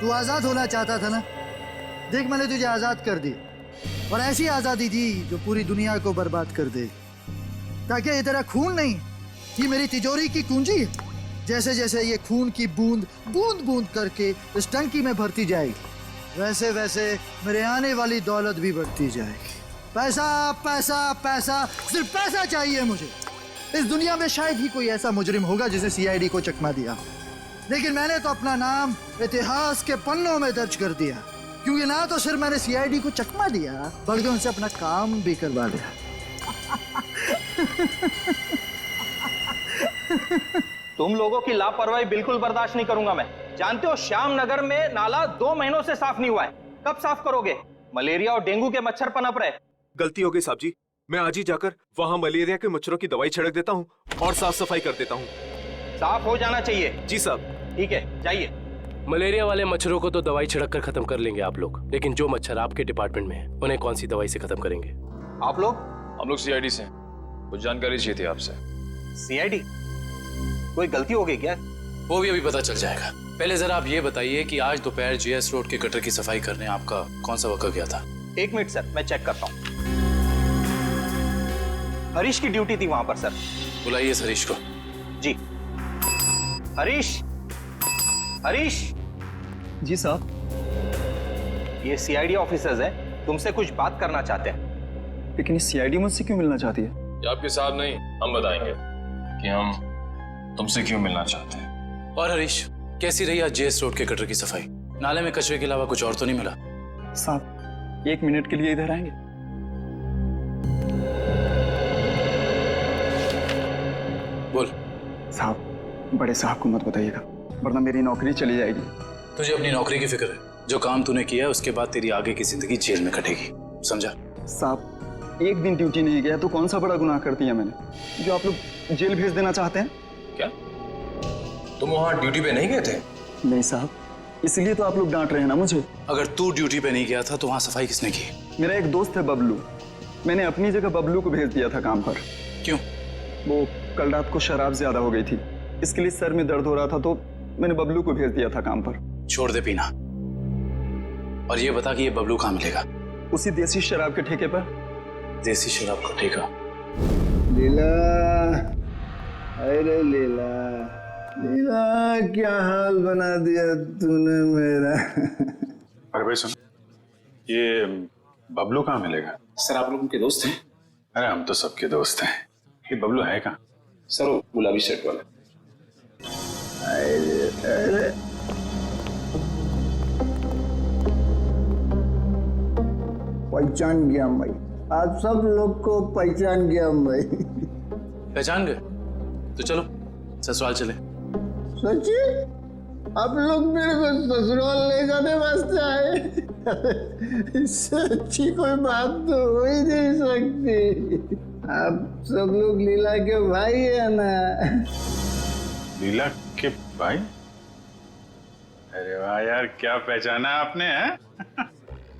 तू आजाद होना चाहता था ना? देख, मैंने तुझे आजाद कर दिया, और ऐसी आजादी दी जो पूरी दुनिया को बर्बाद कर दे। ताकिया, ये तेरा खून नहीं, ये मेरी तिजोरी की कुंजी है। जैसे जैसे ये खून की बूंद बूंद बूंद करके इस टंकी में भरती जाएगी, वैसे वैसे मेरे आने वाली दौलत भी बढ़ती जाएगी। पैसा, पैसा, पैसा, सिर्फ पैसा चाहिए मुझे। इस दुनिया में शायद ही कोई ऐसा मुजरिम होगा जिसे सीआईडी को चकमा दिया, लेकिन मैंने तो अपना नाम इतिहास के पन्नों में दर्ज कर दिया, क्योंकि ना तो सिर्फ मैंने सीआईडी को चकमा दिया, बल्कि उनसे अपना काम भी करवा दिया। तुम लोगों की लापरवाही बिल्कुल बर्दाश्त नहीं करूंगा मैं। जानते हो, श्याम नगर में नाला 2 महीनों से साफ नहीं हुआ है। कब साफ करोगे? मलेरिया और डेंगू के मच्छर पनप रहे। गलती हो गई साहब जी, मैं आज ही जाकर वहाँ मलेरिया के मच्छरों की दवाई छिड़क देता हूँ और साफ सफाई कर देता हूँ। साफ हो जाना चाहिए। जी साहब। ठीक है, जाइए। मलेरिया वाले मच्छरों को तो दवाई छिड़क कर खत्म कर लेंगे आप लोग, लेकिन जो मच्छर आपके डिपार्टमेंट में है उन्हें कौन सी दवाई से खत्म करेंगे? आप लोग? हम लोग सीआईडी से, कुछ जानकारी चाहिए थी आपसे। सीआईडी? कोई गलती हो गई क्या? वो भी अभी पता चल जाएगा। पहले जरा आप ये बताइए कि आज दोपहर जीएस रोड के गटर की सफाई करने आपका कौन सा वक्त गया था? 1 मिनट सर, मैं चेक करता हूँ। हरीश की ड्यूटी थी वहां पर सर। बुलाइए इस हरीश को। जी। हरीश, हरीश। जी साहब। ये सीआईडी ऑफिसर्स हैं, तुमसे कुछ बात करना चाहते हैं। लेकिन सीआईडी मुझसे क्यों मिलना चाहती है? ये आपके साहब नहीं, हम बताएंगे कि हम तुमसे क्यों मिलना चाहते हैं। और हरीश, कैसी रही आज जेएस रोड के गटर की सफाई? नाले में कचरे के अलावा कुछ और तो नहीं मिला? साहब, 1 मिनट के लिए इधर आएंगे? बोल। साहब, बड़े साहब को मत बताइएगा, वरना मेरी नौकरी चली जाएगी। तुझे अपनी नौकरी की फिक्र है? जो काम तूने किया है उसके बाद तेरी आगे की जिंदगी जेल में कटेगी, समझा? साहब, 1 दिन ड्यूटी नहीं गया तो कौन सा बड़ा गुनाह कर दिया मैंने जो आप लोग जेल भेज देना चाहते हैं? क्या तुम वहां ड्यूटी पे नहीं गए थे? नहीं साहब, इसलिए तो आप लोग डांट रहे हैं ना मुझे। अगर तू ड्यूटी पे नहीं गया था तो वहां सफाई किसने की? मेरा एक दोस्त है बबलू, मैंने अपनी जगह बबलू को भेज दिया था काम पर। क्यों? वो कल रात को शराब ज्यादा हो गई थी, इसके लिए सर में दर्द हो रहा था, तो मैंने बबलू को भेज दिया था काम पर। छोड़ दे पीना, और ये बता कि ये बबलू कहाँ मिलेगा? उसी देसी शराब के ठेके पर। देसी शराब का ठेका? लीला, अरे लीला, लीला, क्या हाल बना दिया तूने मेरा। अरे भाई सुन, ये बबलू कहाँ मिलेगा? सर आप लोग उनके दोस्त हैं? अरे हम तो सबके दोस्त हैं, ये बबलू है कहाँ? सर वो गुलाबी शर्ट वाला। अरे अरे पहचान गया भाई, आप सब लोग को पहचान गया भाई। पहचान गए? तो चलो ससुराल चले। सच्ची? आप लोग मेरे को ससुराल ले जाने वास्ते आए? सच्ची कोई बात तो हो ही नहीं सकती। आप सब लोग लीला के भाई है ना? लीला के भाई? अरे वाह यार, क्या पहचाना आपने है?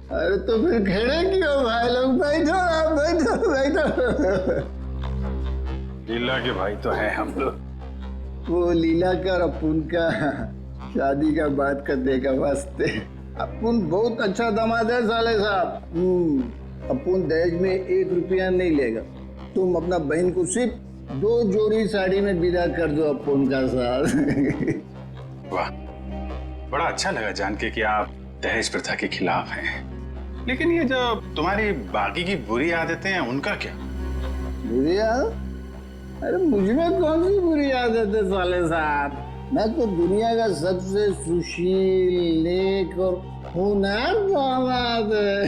अरे तो फिर खड़े क्यों भाई लोग? बैठो आप, बैठो बैठो। लीला के भाई तो है हम लोग। वो लीला का अपुन का शादी का बात करने का वास्ते। अपुन बहुत अच्छा दामाद है साले साहब। अपुन दहेज में 1 रुपया नहीं लेगा। तुम अपना बहन को सिर्फ 2 जोड़ी साड़ी में विदा कर दो अपुन का साथ। वाह, बड़ा अच्छा लगा जान के कि आप दहेज प्रथा के खिलाफ हैं। लेकिन ये जो तुम्हारी बाकी की बुरी आदतें हैं उनका क्या? बुरी आदत? अरे मुझमें कौन सी बुरी आदत है साले साहब? मैं तो दुनिया का सबसे सुशील, नेक और होनहार दामाद है।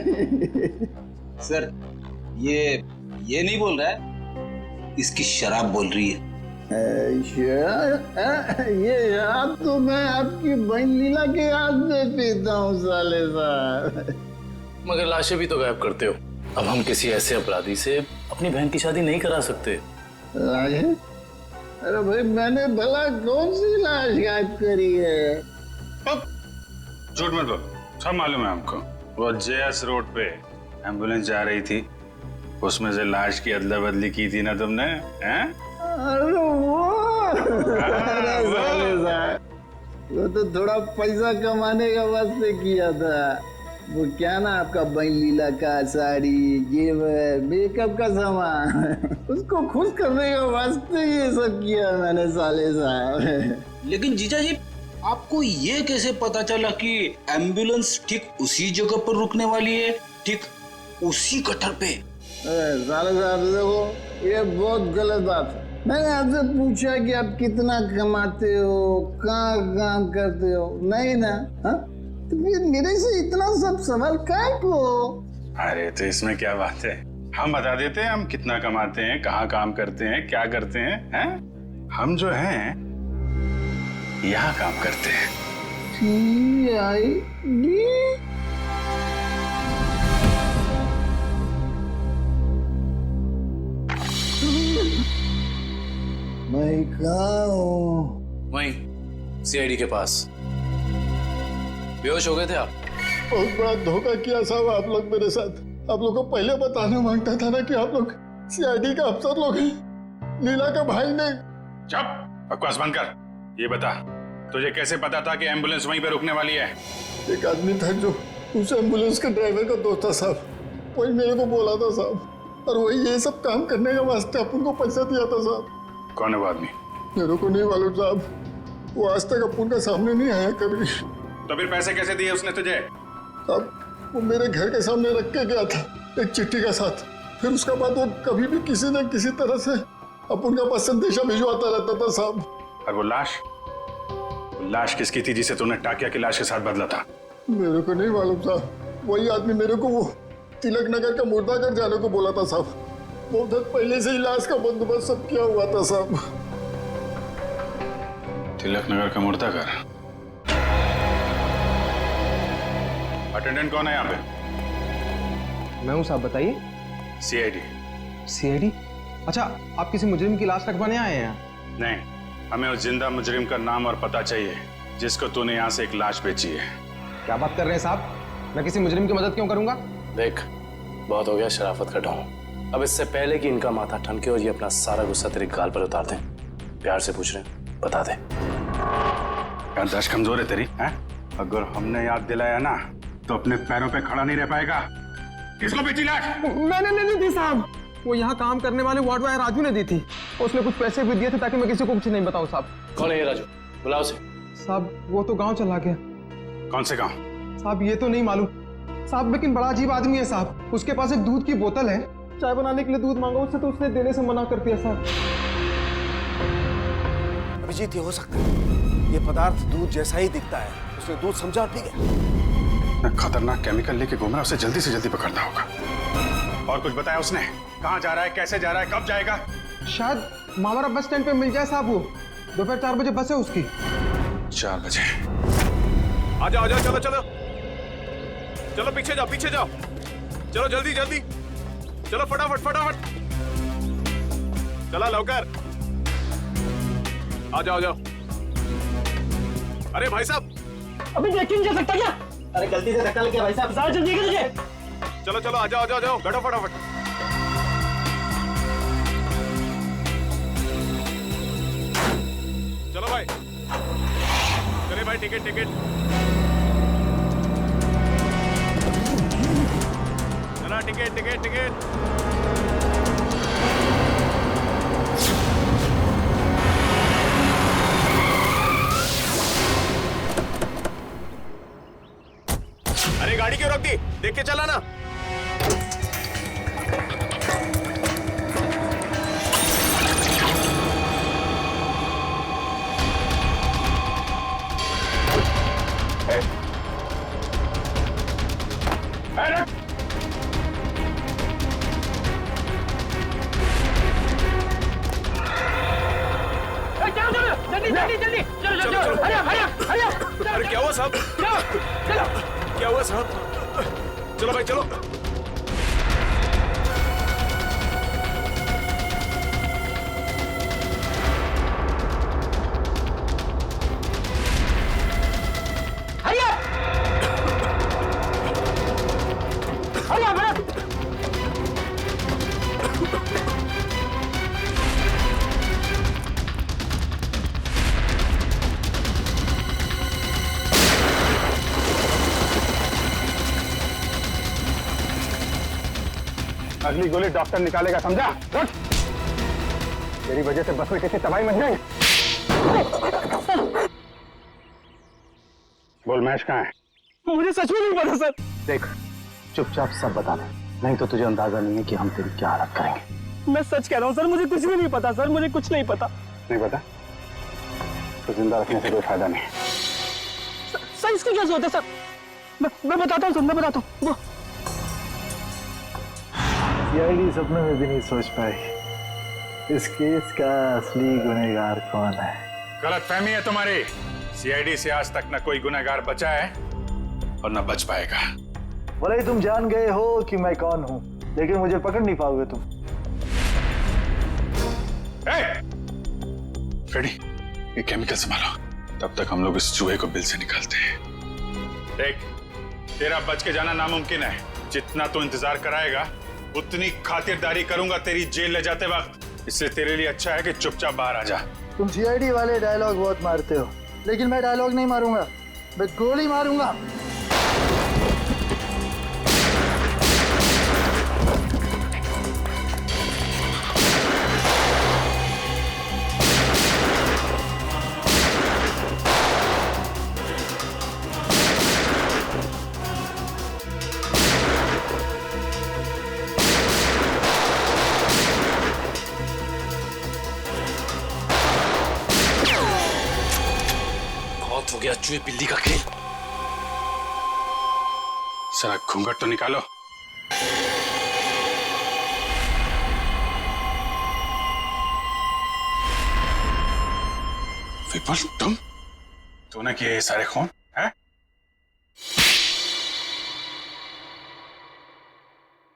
सर ये नहीं बोल रहा है, इसकी शराब बोल रही है। ये शराब तो मैं आपकी बहन लीला के हाथ में पीता हूँ साले साहब। मगर लाशें भी तो गायब करते हो। अब हम किसी ऐसे अपराधी से अपनी बहन की शादी नहीं करा सकते। लाशें? अरे भाई मैंने भला कौन सी लाश गायब करी है? अब झूठ मत बोल, सब मालूम है हमको। वो जेएस रोड पे एम्बुलेंस जा रही थी, उसमें से लाश की अदला बदली की थी ना तुमने, हैं? अरे साले साहब, वो तो थोड़ा पैसा कमाने का वास्ते किया था। वो क्या ना आपका बहन लीला का साड़ी, जेवर, मेकअप का सामान, उसको खुश करने का वास्ते ये सब किया मैंने साले साहब। लेकिन जीजा जी, आपको ये कैसे पता चला कि एम्बुलेंस ठीक उसी जगह पर रुकने वाली है, ठीक उसी कटर पे? साले साहब देखो, ये बहुत गलत बात है। मैंने आपसे पूछा कि आप कितना कमाते हो, कहाँ काम करते हो, नहीं ना? हा? तो फिर मेरे से इतना सब सवाल काय को? अरे तो इसमें क्या बात है, हम बता देते हैं हम कितना कमाते हैं, कहाँ काम करते हैं, क्या करते हैं? हम जो हैं यहाँ काम करते हैं। CID? मैं कहाँ हूँ? वहीं सीआईडी के पास। बेहोश हो गए थे आप? बहुत बड़ा धोखा किया साहब आप लोग मेरे साथ। आप लोग को पहले बताना मांगता था ना कि आप लोग सीआईडी का अफसर लोग हैं। लीला का भाई ने। चुप, बकवास बंद कर। ये बता, तुझे कैसे पता था कि एम्बुलेंस वहीं पे रुकने वाली है? एक आदमी था जो उस एम्बुलेंस के ड्राइवर का दोस्त था साहब, वही मेरे को बोला था साहब, और वही ये सब काम करने के वास्ते अपन को पैसा दिया था साहब। कौन है वो आदमी? मेरे को नहीं मालूम साहब, वो आज तक अपन का सामने नहीं आया कभी। तो फिर पैसे कैसे दिए उसने तुझे? अब वो मेरे घर के सामने रख के गया था एक चिट्ठी के साथ। फिर उसके बाद वो कभी भी किसी न किसी तरह से अपन का पास संदेशा भिजवाता रहता था साहब। और वो लाश किसकी थी जिसे तूने टाकिया की लाश के साथ बदला था? मेरे को नहीं मालूम साहब, वही आदमी मेरे को वो तिलक नगर का मुर्दाघर जाने को बोला था साहब। बहुत दिन पहले से ही लाश का बंदोबस्त सब किया हुआ था साहब। तिलक नगर का मुर्दाघर? अटेंडेंट कौन है यहाँ पे? मैं हूँ साहब, बताइए। सीआईडी। सीआईडी? अच्छा, आप किसी मुजरिम की लाश रखवाने आए हैं? नहीं, हमें उस जिंदा मुजरिम का नाम और पता चाहिए जिसको तूने यहाँ से एक लाश बेची है। क्या बात कर रहे हैं साहब, मैं किसी मुजरिम की मदद क्यों करूंगा? देख, बहुत हो गया शराफत का ढोंग। अब इससे पहले कि इनका माथा ठनके और ये अपना सारा गुस्सा तेरे गाल पर उतार दें, प्यार से पूछ रहे हैं, बता दे। याददाश्त कमजोर है तेरी, हैं? अगर हमने याद दिलाया ना तो अपने पैरों पे खड़ा नहीं रह पाएगा। किसको बेची लाश? मैंने नहीं दी साहब, वो यहाँ काम करने वाले वार्ड बॉय राजू ने दी थी। उसने कुछ पैसे भी दिए थे ताकि मैं किसी को कुछ नहीं बताऊं साहब। कौन है ये राजू? बुलाओ उसे। साहब वो तो गांव चला गया। कौन से गांव? साहब ये तो नहीं मालूम साहब, लेकिन बड़ा अजीब आदमी है साहब। उसके पास एक दूध की बोतल है, चाय बनाने के लिए दूध मांगा उससे तो उसने देने से मना कर दिया साहब। अभिजीत, ये हो सकता है ये पदार्थ दूध जैसा ही दिखता है, उसने दूध समझा, ठीक है? खतरनाक केमिकल लेके घूम रहा है, उसे जल्दी से जल्दी पकड़ना होगा। और कुछ बताया उसने? कहाँ जा रहा है, कैसे जा रहा है, कब जाएगा? शायद मावरा बस स्टैंड पे मिल जाए साहब। वो दोपहर 4 बजे बस है उसकी। 4 बजे? आ जाओ, चलो चलो चलो, पीछे जाओ, पीछे जाओ, चलो जल्दी जल्दी, चलो फटाफट फटाफट, चला लवकर, आ जाओ, अरे भाई साहब, अभी देख नहीं जा सकता क्या? अरे गलती से धक्का लग गया भाई साहब, जरा जल्दी कीजिए। चलो आ जाओ, बैठो फटाफट। चलो भाई, चले भाई, टिकट, चला टिकट। जल्दी देख के चला ना। अरे क्या हुआ साहब? क्या हुआ साहब? चलो भाई चलो। अगली गोली डॉक्टर निकालेगा, समझा? उठ! तेरी वजह से बस में किसी तबाही मच जाएंगे। बोल महेश कहाँ है? मुझे सच में नहीं पता सर। देख, चुपचाप सब बता दे, नहीं तो तुझे अंदाजा नहीं है कि हम तेरी क्या हालत करेंगे। मैं सच कह रहा हूँ सर, मुझे कुछ भी नहीं पता सर, मुझे कुछ नहीं पता। नहीं पता? तो जिंदा रखने से कोई फायदा नहीं। सर इसकी क्या जरूरत है सर? मैं बताता हूँ सर, मैं बताता हूँ। सीआईडी सपने में भी नहीं सोच पाई इस केस का असली गुनहगार कौन है। गलतफहमी है तुम्हारी। सीआईडी से आज तक न कोई गुनहगार बचा है और न बच पाएगा। भले ही तुम जान गए हो कि मैं कौन हूं, लेकिन मुझे पकड़ नहीं पाओगे तुम। फ्रेडी, ये केमिकल संभालो, तब तक हम लोग इस चूहे को बिल से निकालते हैं। देख, तेरा बच के जाना नामुमकिन है। जितना तू इंतजार कराएगा उतनी खातिरदारी करूंगा तेरी जेल ले जाते वक्त। इसलिए तेरे लिए अच्छा है कि चुपचाप बाहर आ जा। तुम सीआईडी वाले डायलॉग बहुत मारते हो, लेकिन मैं डायलॉग नहीं मारूंगा, मैं गोली मारूंगा। हो गया चूहे बिल्ली का खेल। सारा घूंघट तो निकालो। विपुल, तूने किए ये सारे खून है?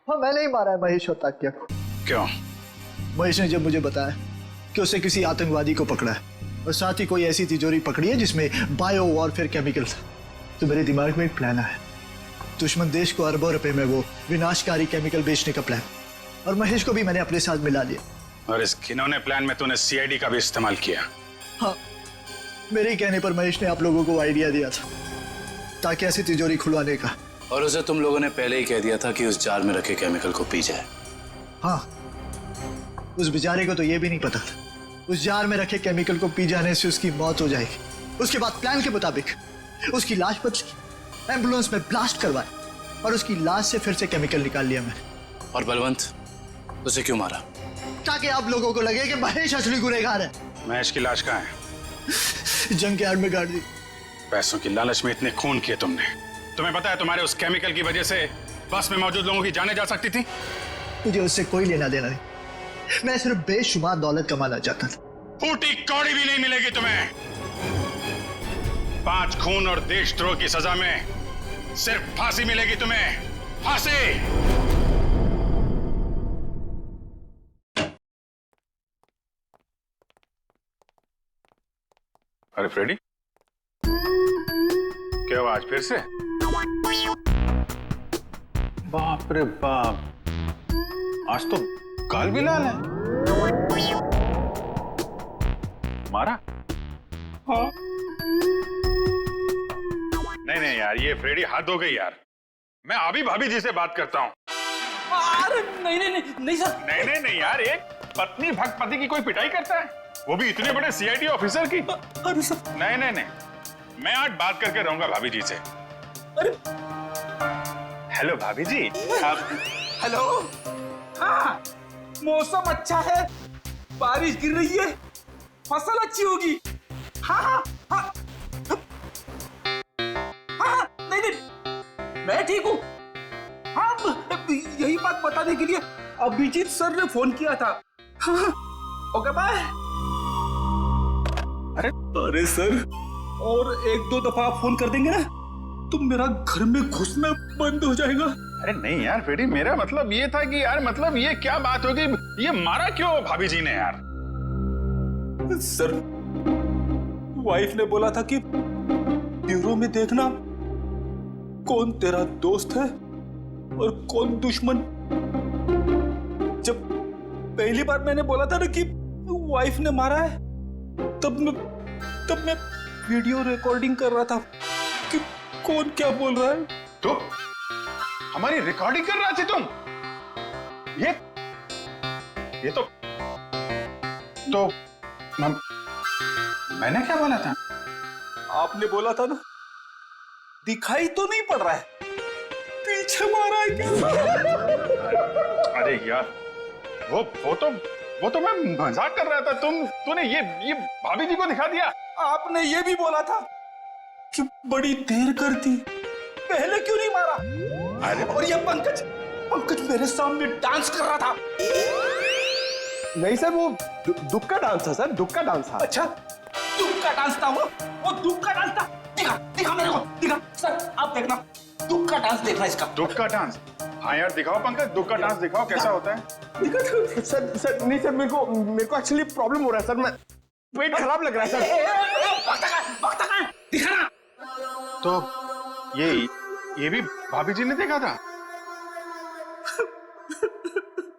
हाँ, मैंने ही मारा है महेश और ताकिया को। क्यों? महेश ने जब मुझे बताया कि उसे किसी आतंकवादी को पकड़ा है और साथ ही कोई ऐसी तिजोरी पकड़ी है जिसमें बायो वॉरफेयर केमिकल था, तो मेरे दिमाग में एक प्लान आया। दुश्मन देश को अरबों रुपए में वो विनाशकारी केमिकल बेचने का प्लान, और महेश को भी मैंने अपने साथ मिला लिया। और इस घिनौने प्लान में तूने सीआईडी का भी इस्तेमाल किया? हाँ, मेरे ही कहने पर महेश ने आप लोगों को आइडिया दिया था ताकि ऐसी तिजोरी खुलवाने का। और उसे तुम लोगों ने पहले ही कह दिया था कि उस जार में रखे केमिकल को पी जाए। हाँ, उस बेचारे को तो ये भी नहीं पता था उस जार में रखे केमिकल को पी जाने से उसकी मौत हो जाएगी। उसके बाद प्लान के मुताबिक उसकी लाश पर एम्बुलेंस में ब्लास्ट करवाया और उसकी लाश से फिर से केमिकल निकाल लिया मैंने। और बलवंत, उसे क्यों मारा? ताकि आप लोगों को लगे कि महेश असली गुनहगार है। महेश की लाश कहाँ है? जंग के आड़ में गाड़ दी। पैसों की लालच में इतने खून किए तुमने। तुम्हें पता है तुम्हारे उस केमिकल की वजह से बस में मौजूद लोगों की जानें जा सकती थी। मुझे उससे कोई लेना देना नहीं, मैं सिर्फ बेशुमार दौलत कमाना चाहता था। फूटी कौड़ी भी नहीं मिलेगी तुम्हें। 5 खून और देशद्रोह की सजा में सिर्फ फांसी मिलेगी तुम्हें, फांसी। अरे फ्रेडी, क्या हुआ आज फिर से? बाप रे बाप, आज तो गाल भी लाल है। मारा? हाँ। नहीं यार, ये फ्रेडी हद हो गई यार। मैं अभी भाभी जी से बात करता हूँ। अरे नहीं सर। नहीं यार, एक पत्नी भक्त पति की कोई पिटाई करता है, वो भी इतने बड़े सीआईडी ऑफिसर की? अरे सर। नहीं, मैं आज बात करके रहूंगा भाभी जी से। अरे हेलो भाभी जी। हेलो। हाँ, मौसम अच्छा है, बारिश गिर रही है, फसल अच्छी होगी। हाँ हाँ हाँ हाँ, नहीं नहीं, मैं ठीक हूँ। हाँ, यही बात बताने के लिए अभिजीत सर ने फोन किया था। हाँ, ओके बाय। अरे सर, और एक दो दफा आप फोन कर देंगे ना तो मेरा घर में घुसना बंद हो जाएगा। अरे नहीं यार फेडी, मेरा मतलब ये था कि यार मतलब ये क्या बात होगी, ये मारा क्यों भाभी जी ने यार? सर, वाइफ ने बोला था कि ब्यूरो में देखना कौन तेरा दोस्त है और कौन दुश्मन। जब पहली बार मैंने बोला था ना कि वाइफ ने मारा है, तब मैं वीडियो रिकॉर्डिंग कर रहा था कि कौन क्या बोल रहा है। तो हमारी रिकॉर्डिंग कर रहे थे तुम? ये तो मैंने क्या बोला था? आपने बोला था ना, दिखाई तो नहीं पड़ रहा है, पीछे मारा है क्या? अरे यार, वो तो मैं मजाक कर रहा था। तूने ये भाभी जी को दिखा दिया। आपने ये भी बोला था कि बड़ी देर कर दी, पहले क्यों नहीं मारा? अरे और ये पंकज मेरे सामने डांस कर रहा था। नहीं सर, वो दुख का डांस था सर, दुख का डांस था। अच्छा, दुख का डांस था वो दुख का डांस था। दिखा मेरे को, दिखा सर, आप देखना, दुख का डांस देखना इसका। दुख का डांस? हाँ यार दिखाओ पंकज, दुख का डांस दिखाओ, कैसा होता है? सर नहीं सर, मेरे को एक्चुअली प्रॉब्लम हो रहा है सर, मैं पेट खराब लग रहा है सर। दिखा ना। तो ये भी भाभी जी ने देखा था?